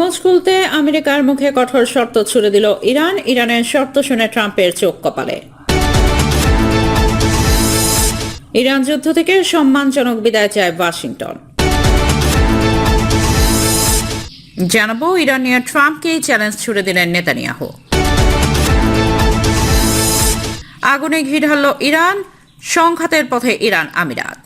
Hormuz খুলতে আমেরিকার মুখে কঠোর শর্ত ছুড়ে দিল ইরান। ইরানের শর্ত শুনে ট্রাম্পের চোখ কপালে। ইরান যুদ্ধ থেকে সম্মানজনক বিদায় চায় ওয়াশিংটন। জানাবো ইরান নিয়ে ট্রাম্পকেই চ্যালেঞ্জ ছুড়ে দিলেন নেতানিয়াহু। আগুনে ঘি ঢালল ইরান, সংঘাতের পথে ইরান আমিরাত।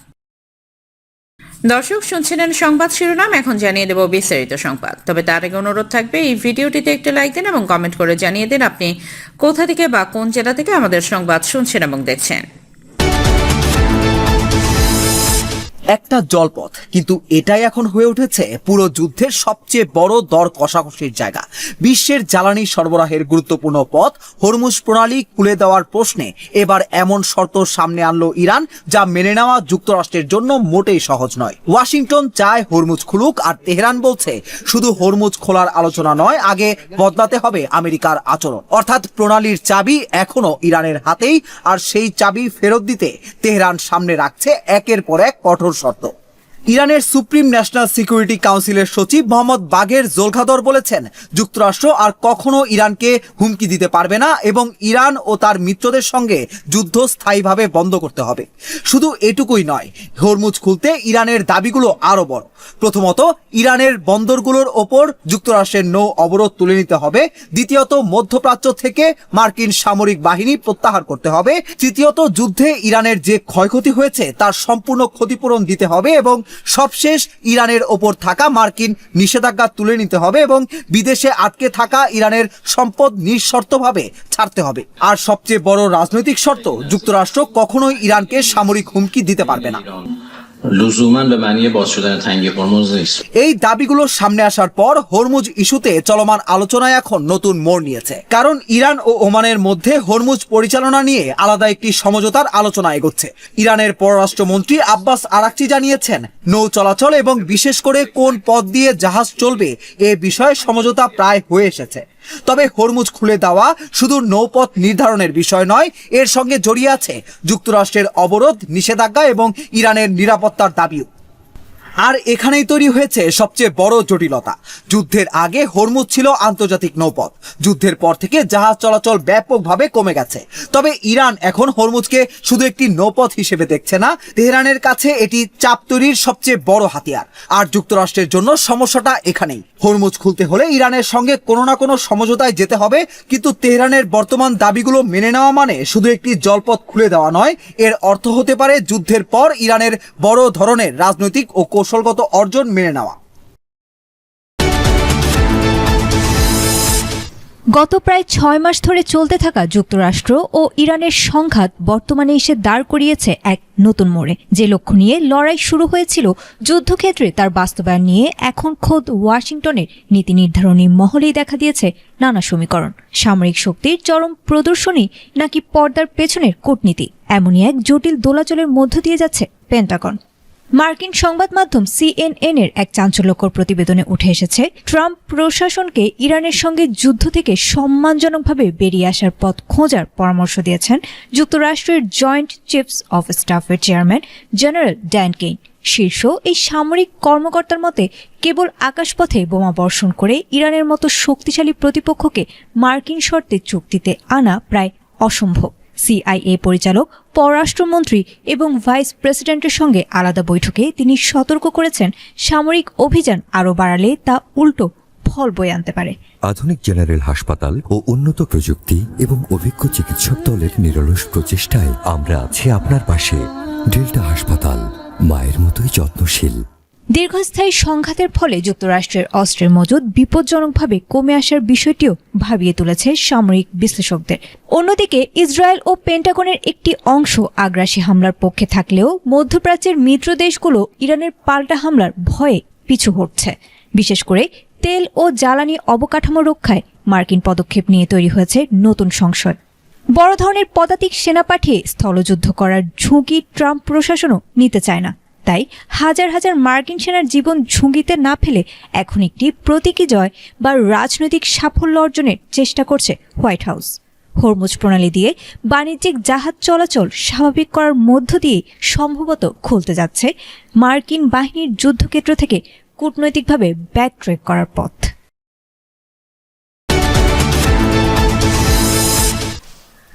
দর্শক শুনছিলেন সংবাদ শিরোনাম, এখন জানিয়ে দেব বিস্তারিত সংবাদ। তবে তার আগে অনুরোধ থাকবে এই ভিডিওটিতে একটি লাইক দিন এবং কমেন্ট করে জানিয়ে দিন আপনি কোথা থেকে বা কোন জেলা থেকে আমাদের সংবাদ শুনছেন এবং দেখছেন। একটা জলপথ, কিন্তু এটাই এখন হয়ে উঠেছে পুরো যুদ্ধের সবচেয়ে বড় দর কষাকষির জায়গা। বিশ্বের জ্বালানি সরবরাহের গুরুত্বপূর্ণ পথ হরমুজ প্রণালী খুলে দেওয়ার প্রশ্নে এবার এমন শর্ত সামনে আনলো ইরান, যা মেনে নেওয়া যুক্তরাষ্ট্রের জন্য মোটেই সহজ নয়। ওয়াশিংটন চায় হরমুজ খুলুক, আর তেহরান বলছে শুধু হরমুজ খোলার আলোচনা নয়, আগে বদলাতে হবে আমেরিকার আচরণ। অর্থাৎ প্রণালীর চাবি এখনো ইরানের হাতেই, আর সেই চাবি ফেরত দিতে তেহরান সামনে রাখছে একের পর এক কঠোর শর্ত। ইরানের সুপ্রিম ন্যাশনাল সিকিউরিটি কাউন্সিলের সচিব মোহাম্মদ বাগের জোলখাদর বলেছেন, যুক্তরাষ্ট্র আর কখনো ইরানকে হুমকি দিতে পারবে না এবং ইরান ও তার মিত্রদের সঙ্গে যুদ্ধ স্থায়ীভাবে বন্ধ করতে হবে। শুধু এটুকুই নয়, হরমুজ খুলতে ইরানের দাবিগুলো আরো বড়। প্রথমত, ইরানের বন্দরগুলোর ওপর যুক্তরাষ্ট্রের নৌ অবরোধ তুলে নিতে হবে। দ্বিতীয়ত, মধ্যপ্রাচ্য থেকে মার্কিন সামরিক বাহিনী প্রত্যাহার করতে হবে। তৃতীয়ত, যুদ্ধে ইরানের যে ক্ষয়ক্ষতি হয়েছে তার সম্পূর্ণ ক্ষতিপূরণ দিতে হবে এবং সবশেষ, ইরানের ওপর থাকা মার্কিন নিষেধাজ্ঞা তুলে নিতে হবে এবং বিদেশে আটকে থাকা ইরানের সম্পদ নিঃশর্তভাবে ছাড়তে হবে। আর সবচেয়ে বড় রাজনৈতিক শর্ত, যুক্তরাষ্ট্র কখনোই ইরানকে সামরিক হুমকি দিতে পারবে না। এই দাবিগুলো সামনে আসার পর হরমুজ ইস্যুতে চলমান আলোচনায় এখন নতুন মোড় নিয়েছে, কারণ ইরান ও ওমানের মধ্যে হরমুজ পরিচালনা নিয়ে আলাদা একটি সমঝোতার আলোচনা এগোচ্ছে। ইরানের পররাষ্ট্রমন্ত্রী আব্বাস আরাকচি জানিয়েছেন, নৌ চলাচল এবং বিশেষ করে কোন পথ দিয়ে জাহাজ চলবে এ বিষয়ে সমঝোতা প্রায় হয়ে এসেছে। তবে হরমুজ খুলে দেওয়া শুধু নৌপথ নির্ধারণের বিষয় নয়, এর সঙ্গে জড়িয়ে আছে যুক্তরাষ্ট্রের অবরোধ, নিষেধাজ্ঞা এবং ইরানের নিরাপত্তার দাবিও। আর এখানেই তৈরি হয়েছে সবচেয়ে বড় জটিলতা। যুদ্ধের আগে হরমুজ ছিল আন্তর্জাতিক নৌপথ, যুদ্ধের পর থেকে জাহাজ চলাচল ব্যাপকভাবে কমে গেছে। তবে ইরান এখন হরমুজকে শুধু একটি নৌপথ হিসেবে দেখছে না, তেহরানের কাছে এটি চাপ তৈরির সবচেয়ে বড় হাতিয়ার। আর যুক্তরাষ্ট্রের জন্য সমস্যাটা এখানেই। হরমুজ খুলতে হলে ইরানের সঙ্গে কোনো না কোনো সমঝোতায় যেতে হবে, কিন্তু তেহরানের বর্তমান দাবিগুলো মেনে নেওয়া মানে শুধু একটি জলপথ খুলে দেওয়া নয়, এর অর্থ হতে পারে যুদ্ধের পর ইরানের বড় ধরনের রাজনৈতিক ও কৌশলগত অর্জন মেনে নেওয়া। গত প্রায় 6 মাস ধরে চলতে থাকা যুক্তরাষ্ট্র ও ইরানের সংঘাত বর্তমানে এসে দাঁড় করিয়েছে এক নতুন মোড়ে। যে লক্ষ্য নিয়ে লড়াই শুরু হয়েছিল, যুদ্ধক্ষেত্রে তার বাস্তবায়ন নিয়ে এখন খোদ ওয়াশিংটনের নীতি নির্ধারণী মহলেই দেখা দিয়েছে নানা সমীকরণ। সামরিক শক্তির চরম প্রদর্শনী নাকি পর্দার পেছনের কূটনীতি, এমনই এক জটিল দোলাচলের মধ্য দিয়ে যাচ্ছে পেন্টাগন। মার্কিন সংবাদ মাধ্যম CNN এর এক চাঞ্চল্যকর প্রতিবেদনে উঠে এসেছে, ট্রাম্প প্রশাসনকে ইরানের সঙ্গে যুদ্ধ থেকে সম্মানজনকভাবে বেরিয়ে আসার পথ খোঁজার পরামর্শ দিয়েছেন যুক্তরাষ্ট্রের জয়েন্ট চিফস অফ স্টাফের চেয়ারম্যান জেনারেল ড্যান কেইন। শীর্ষ এই সামরিক কর্মকর্তার মতে, কেবল আকাশপথে বোমা বর্ষণ করে ইরানের মতো শক্তিশালী প্রতিপক্ষকে মার্কিন শর্তে চুক্তিতে আনা প্রায় অসম্ভব। CIA পরিচালক, পররাষ্ট্রমন্ত্রী এবং ভাইস প্রেসিডেন্টের সঙ্গে আলাদা বৈঠকে তিনি সতর্ক করেছেন, সামরিক অভিযান আরও বাড়ালে তা উল্টো ফল বয়ে আনতে পারে। আধুনিক জেনারেল হাসপাতাল ও উন্নত প্রযুক্তি এবং অভিজ্ঞ চিকিৎসক দলের নিরলস প্রচেষ্টায় আমরা আছি আপনার পাশে। ডেল্টা হাসপাতাল, মায়ের মতোই যত্নশীল। দীর্ঘস্থায়ী সংঘাতের ফলে যুক্তরাষ্ট্রের অস্ত্রের মজুদ বিপজ্জনকভাবে কমে আসার বিষয়টিও ভাবিয়ে তুলেছে সামরিক বিশ্লেষকদের। অন্যদিকে ইসরায়েল ও পেন্টাগনের একটি অংশ আগ্রাসী হামলার পক্ষে থাকলেও মধ্যপ্রাচ্যের মিত্র দেশগুলো ইরানের পাল্টা হামলার ভয়ে পিছু হটছে। বিশেষ করে তেল ও জ্বালানি অবকাঠামো রক্ষায় মার্কিন পদক্ষেপ নিয়ে তৈরি হয়েছে নতুন সংশয়। বড় ধরনের পদাতিক সেনা পাঠিয়ে স্থলযুদ্ধ করার ঝুঁকি ট্রাম্প প্রশাসনও নিতে চায় না। তাই হাজার হাজার মার্কিন সেনার জীবন ঝুঁকিতে না ফেলে এখন একটি প্রতীকী জয় বা রাজনৈতিক সাফল্য অর্জনের চেষ্টা করছে হোয়াইট হাউস। হরমুজ প্রণালী দিয়ে বাণিজ্যিক জাহাজ চলাচল স্বাভাবিক করার মধ্য দিয়ে সম্ভবত খুলতে যাচ্ছে মার্কিন বাহিনীর যুদ্ধক্ষেত্র থেকে কূটনৈতিকভাবে ব্যাকট্র্যাক করার পথ।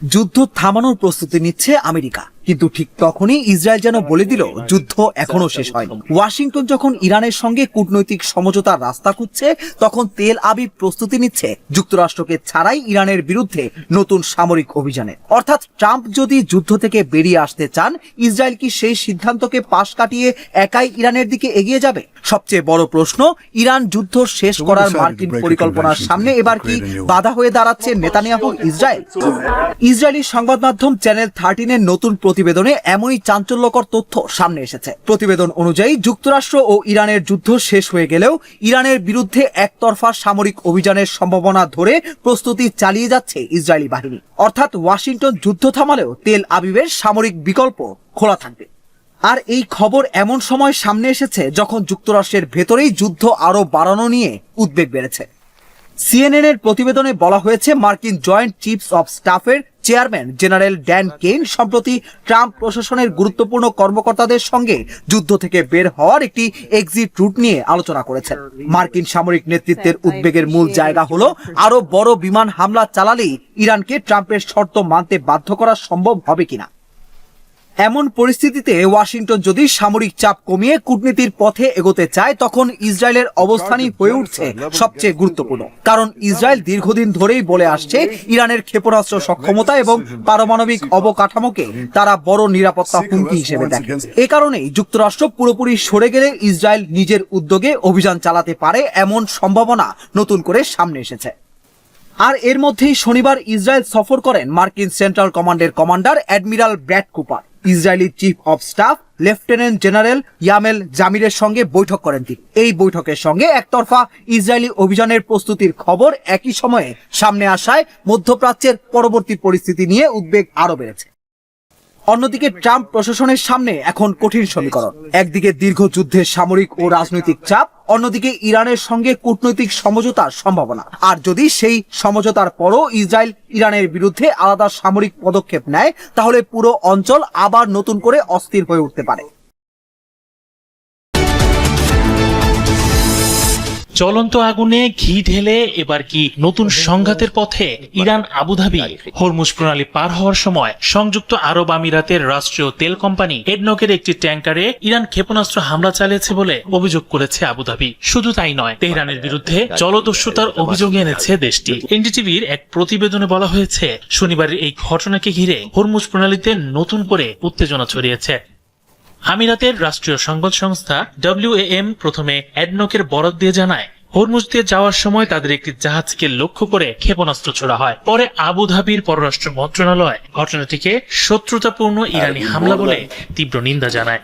যুদ্ধ থামানোর প্রস্তুতি নিচ্ছে আমেরিকা, কিন্তু ঠিক তখনই ইসরায়েল যেন বলে দিল যুদ্ধ এখনো শেষ হয়নি। ওয়াশিংটন যখন ইরানের সঙ্গে কূটনৈতিক সমঝোতার রাস্তা খুঁজছে, তখন তেল আবিব প্রস্তুতি নিচ্ছে যুক্তরাষ্ট্রকে ছাড়াই ইরানের বিরুদ্ধে নতুন সামরিক অভিযানে। অর্থাৎ ট্রাম্প যদি যুদ্ধ থেকে বেরিয়ে আসতে চান, ইসরায়েল কি সেই সিদ্ধান্তকে পাশ কাটিয়ে একাই ইরানের দিকে এগিয়ে যাবে? সবচেয়ে বড় প্রশ্ন, ইরান যুদ্ধ শেষ করার মার্কিন পরিকল্পনার সামনে এবার কি বাধা হয়ে দাঁড়াচ্ছে নেতানিয়াহু ইসরায়েল? ইসরায়েলি সংবাদ মাধ্যম চ্যানেল 13-এর নতুন প্রতিবেদনে এমনই চাঞ্চল্যকর তথ্য সামনে এসেছে। প্রতিবেদন অনুযায়ী যুক্তরাষ্ট্র ও ইরানের যুদ্ধ শেষ হয়ে গেলেও ইরানের বিরুদ্ধে একতরফা সামরিক অভিযানের সম্ভাবনা ধরে প্রস্তুতি চালিয়ে যাচ্ছে ইসরায়েলি বাহিনী। অর্থাৎ ওয়াশিংটন যুদ্ধ থামালেও তেল আবিবের সামরিক বিকল্প খোলা থাকবে। আর এই খবর এমন সময় সামনে এসেছে যখন যুক্তরাষ্ট্রের ভেতরেই যুদ্ধ আরো বাড়ানো নিয়ে উদ্বেগ বেড়েছে। সিএনএন এর প্রতিবেদনে বলা হয়েছে, মার্কিন জয়েন্ট চিফস অব স্টাফের চেয়ারম্যান জেনারেল ড্যান কেইন সম্প্রতি ট্রাম্প প্রশাসনের গুরুত্বপূর্ণ কর্মকর্তাদের সঙ্গে যুদ্ধ থেকে বের হওয়ার একটি এক্সিট রুট নিয়ে আলোচনা করেছেন। মার্কিন সামরিক নেতৃত্বের উদ্বেগের মূল জায়গা হলো আরো বড় বিমান হামলা চালালেই ইরানকে ট্রাম্পের শর্ত মানতে বাধ্য করা সম্ভব হবে কিনা। এমন পরিস্থিতিতে ওয়াশিংটন যদি সামরিক চাপ কমিয়ে কূটনীতির পথে এগোতে চায়, তখন ইসরায়েলের অবস্থানই হয়ে উঠছে সবচেয়ে গুরুত্বপূর্ণ। কারণ ইসরায়েল দীর্ঘদিন ধরেই বলে আসছে, ইরানের ক্ষেপণাস্ত্র সক্ষমতা এবং পারমাণবিক অবকাঠামোকে তারা বড় নিরাপত্তা হুমকি হিসেবে দেখে। এ কারণেই যুক্তরাষ্ট্র পুরোপুরি সরে গেলে ইসরায়েল নিজের উদ্যোগে অভিযান চালাতে পারে, এমন সম্ভাবনা নতুন করে সামনে এসেছে। আর এর মধ্যেই শনিবার ইসরায়েল সফর করেন মার্কিন সেন্ট্রাল কমান্ডের commander admiral Brad Cooper. Israeli chief of staff lieutenant general ইয়ামেল জামিরের সঙ্গে বৈঠক করেন তিনি। এই বৈঠকের সঙ্গে একতরফা ইসরায়েলি অভিযানের প্রস্তুতির খবর একই সময়ে সামনে আসায় মধ্যপ্রাচ্যের পরবর্তী পরিস্থিতি নিয়ে উদ্বেগ আরো বেড়েছে। অন্যদিকে ট্রাম্প প্রশাসনের সামনে এখন কঠিন সমীকরণ। একদিকে দীর্ঘ যুদ্ধের সামরিক ও রাজনৈতিক চাপ, অন্যদিকে ইরানের সঙ্গে কূটনৈতিক সমঝোতার সম্ভাবনা। আর যদি সেই সমঝোতার পরও ইসরায়েল ইরানের বিরুদ্ধে আলাদা সামরিক পদক্ষেপ নেয়, তাহলে পুরো অঞ্চল আবার নতুন করে অস্থির হয়ে উঠতে পারে। জ্বলন্ত আগুনে ঘি ঢেলে এবার কি নতুন সংঘাতের পথে ইরান? আবুধাবি হরমুজ প্রণালী পার হওয়ার সময় সংযুক্ত আরব আমিরাতের রাষ্ট্রীয় তেল কোম্পানি এডনকের একটি ট্যাঙ্কারে ইরান ক্ষেপণাস্ত্র হামলা চালিয়েছে বলে অভিযোগ করেছে আবুধাবি। শুধু তাই নয়, তেহরানের বিরুদ্ধে জলদস্যুতার অভিযোগ এনেছে দেশটি। এনডিটিভির এক প্রতিবেদনে বলা হয়েছে, শনিবারের এই ঘটনাকে ঘিরে হরমুজ প্রণালীতে নতুন করে উত্তেজনা ছড়িয়েছে। আমিরাতের রাষ্ট্রীয় সংবাদ সংস্থা WAM প্রথমে অ্যাডনকের বরাত দিয়ে জানায়, হরমুজ দিয়ে যাওয়ার সময় তাদের একটি জাহাজকে লক্ষ্য করে ক্ষেপণাস্ত্র ছোড়া হয়। পরে আবুধাবির পররাষ্ট্র মন্ত্রণালয় ঘটনাটিকে শত্রুতাপূর্ণ ইরানি হামলা বলে তীব্র নিন্দা জানায়।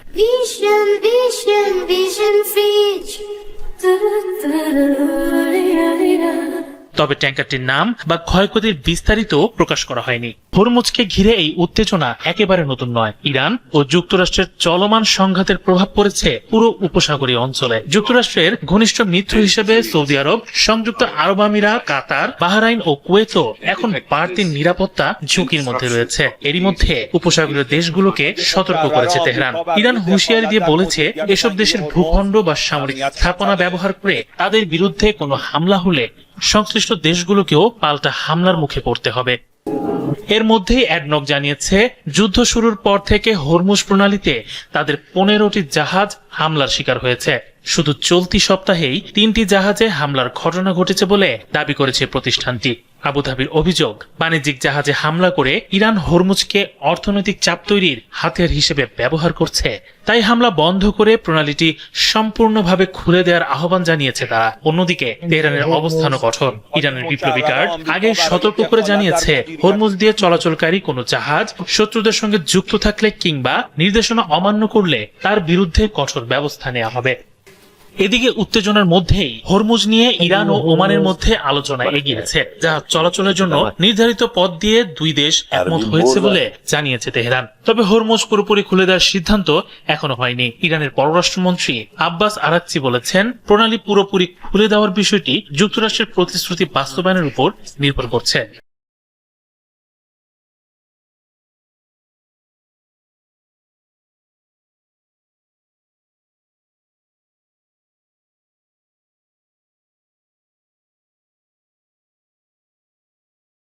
তবে ট্যাঙ্কারটির নাম বা ক্ষয়ক্ষতির বিস্তারিত প্রকাশ করা হয়নি। হরমুজকে ঘিরে এই উত্তেজনা একেবারে নতুন নয়। ইরান ও যুক্তরাষ্ট্রের চলমান সংঘাতের প্রভাব পড়েছে পুরো উপসাগরীয় অঞ্চলে। যুক্তরাষ্ট্রের ঘনিষ্ঠ মিত্র হিসেবে সৌদি আরব, সংযুক্ত আরব আমিরাত, কাতার, বাহরাইন ও কুয়েতও এখন বাড়তি নিরাপত্তা ঝুঁকির মধ্যে রয়েছে। এরই মধ্যে উপসাগরীয় দেশগুলোকে সতর্ক করেছে তেহরান। ইরান হুঁশিয়ারি দিয়ে বলেছে, এসব দেশের ভূখণ্ড বা সামরিক স্থাপনা ব্যবহার করে তাদের বিরুদ্ধে কোনো হামলা হলে সংশ্লিষ্ট দেশগুলোকেও পাল্টা হামলার মুখে পড়তে হবে। এর মধ্যেই অ্যাডনক জানিয়েছে, যুদ্ধ শুরুর পর থেকে হরমুজ প্রণালীতে তাদের 15টি জাহাজ হামলার শিকার হয়েছে। শুধু চলতি সপ্তাহেই 3টি জাহাজে হামলার ঘটনা ঘটেছে বলে দাবি করেছে প্রতিষ্ঠানটি। আবুধাবির অভিযোগ, বাণিজ্যিক জাহাজে হামলা করে ইরান হরমুজকে অর্থনৈতিক চাপ তৈরির হাতিয়ার হিসেবে ব্যবহার করছে। তাই হামলা বন্ধ করে প্রণালীটি সম্পূর্ণভাবে খুলে দেওয়ার আহ্বান জানিয়েছে তারা। অন্যদিকে তেহরানের অবস্থানও কঠোর। ইরানের বিপ্লবী গার্ড আগে সতর্ক করে জানিয়েছে, হরমুজ দিয়ে চলাচলকারী কোনো জাহাজ শত্রুদের সঙ্গে যুক্ত থাকলে কিংবা নির্দেশনা অমান্য করলে তার বিরুদ্ধে কঠোর ব্যবস্থা নেওয়া হবে। এদিকে উত্তেজনার মধ্যেই হরমুজ নিয়ে ইরান ও ওমানের মধ্যে আলোচনা এগিয়েছে। জাহাজ চলাচলের জন্য নির্ধারিত পথ দিয়ে দুই দেশ একমত হয়েছে বলে জানিয়েছে তেহরান। তবে হরমুজ পুরোপুরি খুলে দেওয়ার সিদ্ধান্ত এখনো হয়নি। ইরানের পররাষ্ট্রমন্ত্রী আব্বাস আরাকচি বলেছেন, প্রণালী পুরোপুরি খুলে দেওয়ার বিষয়টি যুক্তরাষ্ট্রের প্রতিশ্রুতি বাস্তবায়নের উপর নির্ভর করছে।